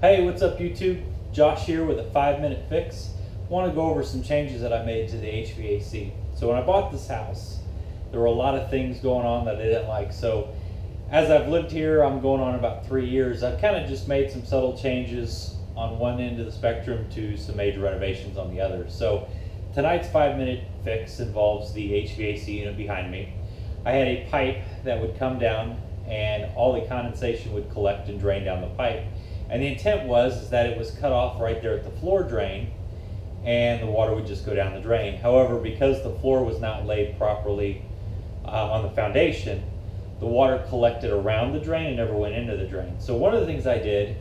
Hey, what's up YouTube? Josh here with a 5-minute fix. Want to go over some changes that I made to the HVAC. So when I bought this house, there were a lot of things going on that I didn't like. So as I've lived here, I'm going on about 3 years, I've kind of just made some subtle changes on one end of the spectrum to some major renovations on the other. So tonight's 5-minute fix involves the HVAC unit behind me. I had a pipe that would come down and all the condensation would collect and drain down the pipe. And the intent was that it was cut off right there at the floor drain and the water would just go down the drain. However, because the floor was not laid properly on the foundation, the water collected around the drain and never went into the drain. So one of the things I did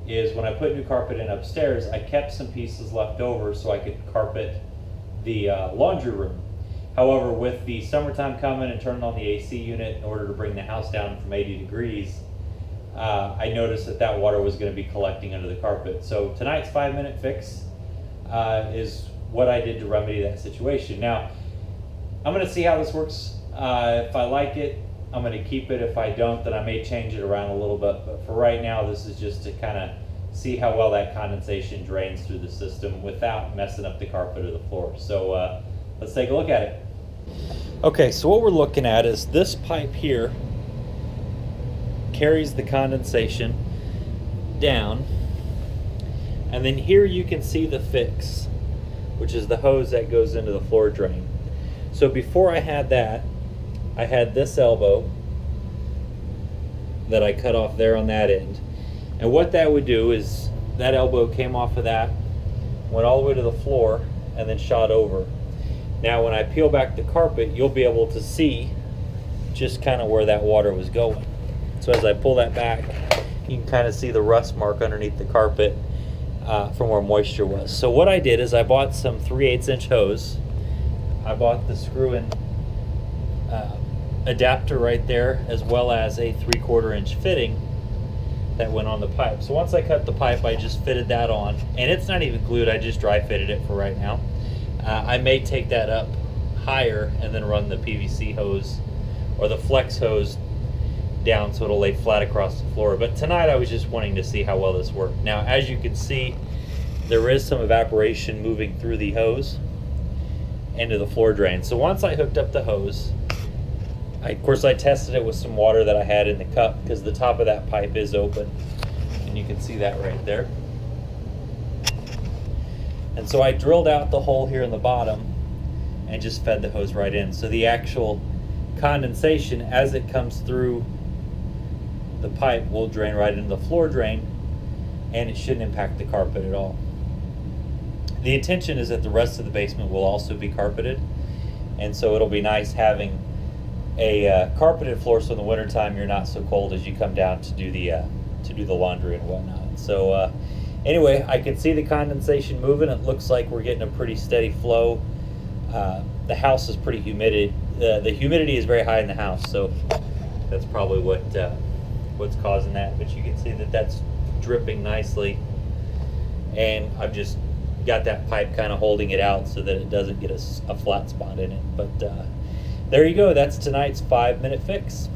is when I put new carpet in upstairs, I kept some pieces left over so I could carpet the laundry room. However, with the summertime coming and turning on the AC unit in order to bring the house down from 80 degrees, I noticed that water was going to be collecting under the carpet. So tonight's 5-minute fix is what I did to remedy that situation. Now, I'm going to see how this works. If I like it, I'm going to keep it. If I don't, then I may change it around a little bit. But for right now, this is just to kind of see how well that condensation drains through the system without messing up the carpet or the floor. So let's take a look at it. Okay, so what we're looking at is this pipe here carries the condensation down, and then here you can see the fix, which is the hose that goes into the floor drain. So before I had that, I had this elbow that I cut off there on that end, and what that would do is that elbow came off of that, went all the way to the floor, and then shot over. Now when I peel back the carpet, you'll be able to see just kind of where that water was going. So as I pull that back, you can kind of see the rust mark underneath the carpet from where moisture was. So what I did is I bought some 3/8 inch hose. I bought the screw-in adapter right there, as well as a 3/4 inch fitting that went on the pipe. So once I cut the pipe, I just fitted that on, and it's not even glued, I just dry fitted it for right now. I may take that up higher and then run the PVC hose or the flex hose down so it'll lay flat across the floor. But tonight I was just wanting to see how well this worked. Now, as you can see, there is some evaporation moving through the hose into the floor drain. So once I hooked up the hose, of course I tested it with some water that I had in the cup, because the top of that pipe is open, and you can see that right there. And so I drilled out the hole here in the bottom and just fed the hose right in. So the actual condensation, as it comes through the pipe, will drain right into the floor drain, and it shouldn't impact the carpet at all. The intention is that the rest of the basement will also be carpeted, and so it'll be nice having a carpeted floor, so in the wintertime you're not so cold as you come down to do the laundry and whatnot. So anyway, I can see the condensation moving. It looks like we're getting a pretty steady flow. The house is pretty humid. The humidity is very high in the house, so that's probably what's causing that. But you can see that that's dripping nicely, and I've just got that pipe kind of holding it out so that it doesn't get a flat spot in it. But there you go. That's tonight's 5-minute fix.